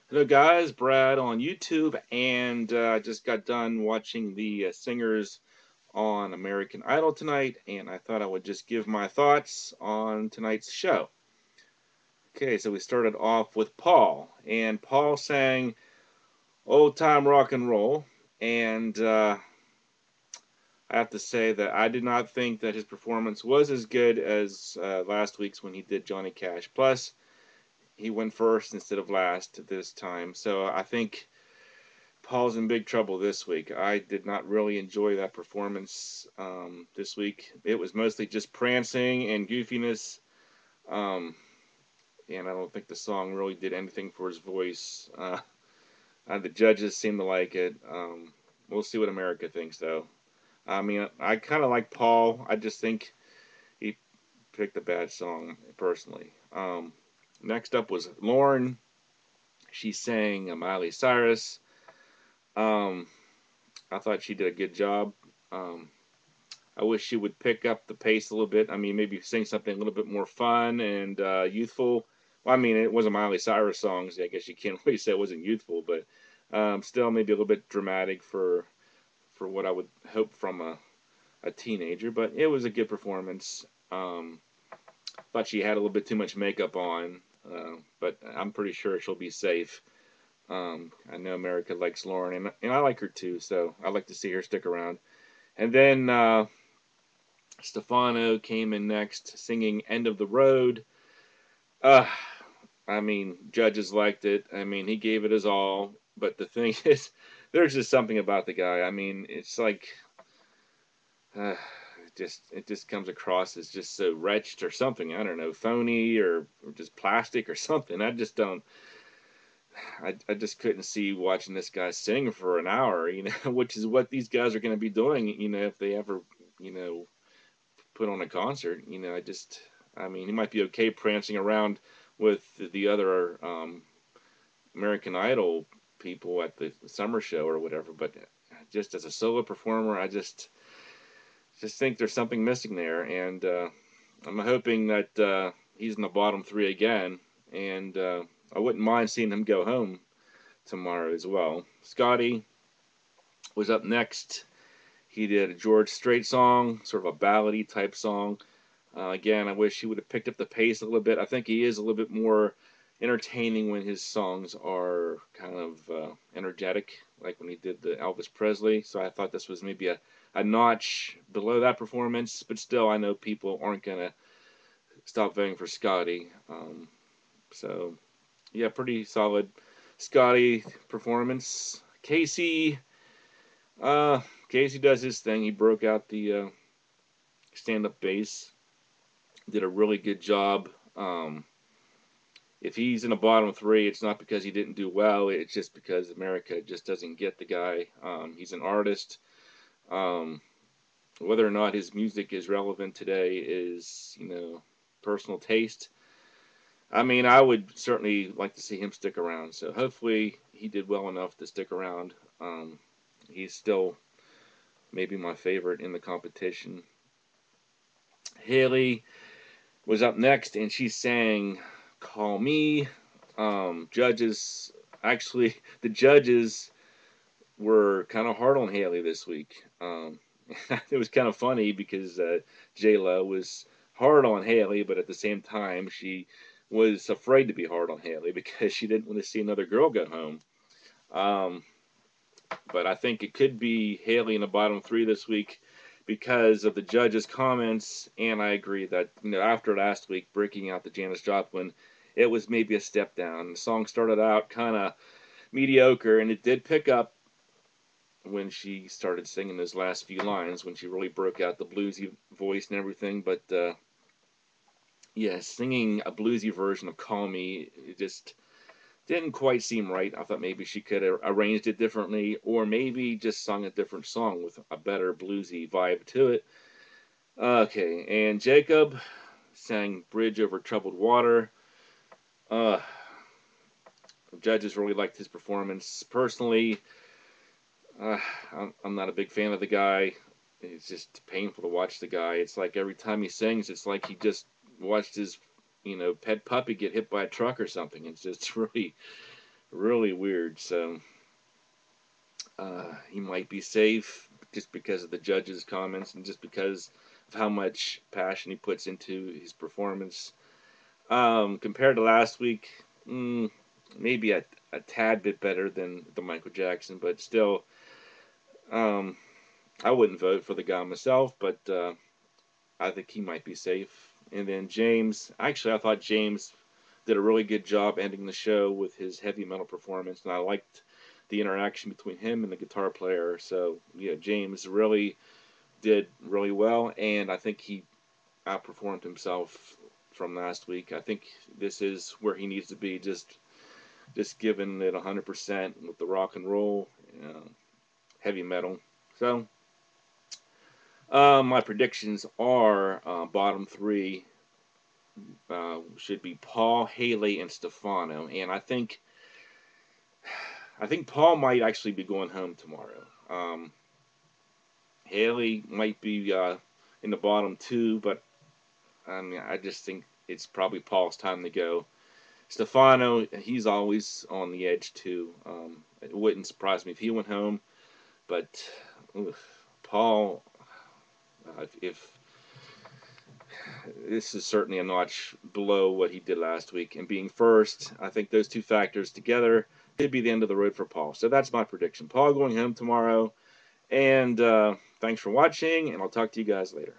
Hello, guys. Brad on YouTube, and I just got done watching the singers on American Idol tonight, and I thought I would just give my thoughts on tonight's show. Okay, so we started off with Paul, and Paul sang Old Time Rock and Roll, and I have to say that I did not think that his performance was as good as last week's when he did Johnny Cash. Plus, he went first instead of last this time, so I think Paul's in big trouble this week. I did not really enjoy that performance this week. It was mostly just prancing and goofiness, um, and I don't think the song really did anything for his voice. The judges seem to like it. We'll see what America thinks, though. I mean, I kind of like Paul. I just think he picked a bad song, personally. Next up was Lauren. She sang Miley Cyrus. Um, I thought she did a good job. Um, I wish she would pick up the pace a little bit. I mean, maybe sing something a little bit more fun and youthful. Well, I mean, it was a Miley Cyrus song, so I guess you can't really say it wasn't youthful, but still maybe a little bit dramatic for what I would hope from a teenager. But it was a good performance. Thought she had a little bit too much makeup on, but I'm pretty sure she'll be safe. I know America likes Lauren, and I like her too, so I'd like to see her stick around. And then Stefano came in next, singing "End of the Road." Uh, I mean, judges liked it. I mean, he gave it his all. But the thing is, there's just something about the guy. I mean, it's like, uh, it just comes across as just so wretched or something. I don't know, phony or just plastic or something. I just don't. I just couldn't see watching this guy sing for an hour. Which is what these guys are going to be doing. If they ever, you know, put on a concert. I mean, he might be okay prancing around with the other American Idol people at the summer show or whatever, but just as a solo performer, I just think there's something missing there, and I'm hoping that he's in the bottom three again, and I wouldn't mind seeing him go home tomorrow as well. Scotty was up next. He did a George Strait song, sort of a ballady type song. Again, I wish he would have picked up the pace a little bit. I think he is a little bit more entertaining when his songs are kind of energetic, like when he did the Elvis Presley. So I thought this was maybe a notch below that performance, but still, I know people aren't going to stop voting for Scotty. So, yeah, pretty solid Scotty performance. Uh, Casey does his thing. He broke out the stand up bass, did a really good job. If he's in the bottom three, it's not because he didn't do well. It's just because America just doesn't get the guy. He's an artist. Um, whether or not his music is relevant today is, personal taste. I mean, I would certainly like to see him stick around. So hopefully he did well enough to stick around. He's still maybe my favorite in the competition. Haley was up next, and she sang "Call Me." Judges, actually, the judges were kind of hard on Haley this week. It was kind of funny because J Lo was hard on Haley, but at the same time, she was afraid to be hard on Haley because she didn't want to see another girl go home. Um, but I think it could be Haley in the bottom three this week because of the judges' comments, and I agree that after last week breaking out the Janis Joplin, it was maybe a step down. The song started out kind of mediocre, and it did pick up when she started singing those last few lines, when she really broke out the bluesy voice and everything. But yeah, singing a bluesy version of "Call Me" it just didn't quite seem right. I thought maybe she could have arranged it differently, or maybe just sung a different song with a better bluesy vibe to it. Okay, and Jacob sang "Bridge Over Troubled Water." Uh, the judges really liked his performance. Personally, uh, I'm not a big fan of the guy. It's just painful to watch the guy. It's like every time he sings, it's like he just watched his, pet puppy get hit by a truck or something. It's just really, really weird. So he might be safe just because of the judge's comments and just because of how much passion he puts into his performance. Compared to last week, maybe a tad bit better than the Michael Jackson, but still, um, I wouldn't vote for the guy myself, but I think he might be safe. And then James, actually, I thought James did a really good job ending the show with his heavy metal performance, and I liked the interaction between him and the guitar player. So, yeah, James really did really well, and I think he outperformed himself from last week. I think this is where he needs to be, just giving it 100% with the rock and roll, heavy metal. So, my predictions are bottom three should be Paul, Haley, and Stefano, and I think Paul might actually be going home tomorrow. Haley might be in the bottom two, but I mean, I just think it's probably Paul's time to go. Stefano, he's always on the edge too. It wouldn't surprise me if he went home, but Paul, if this is certainly a notch below what he did last week, and being first, I think those two factors together could be the end of the road for Paul. So that's my prediction. Paul going home tomorrow, and thanks for watching, and I'll talk to you guys later.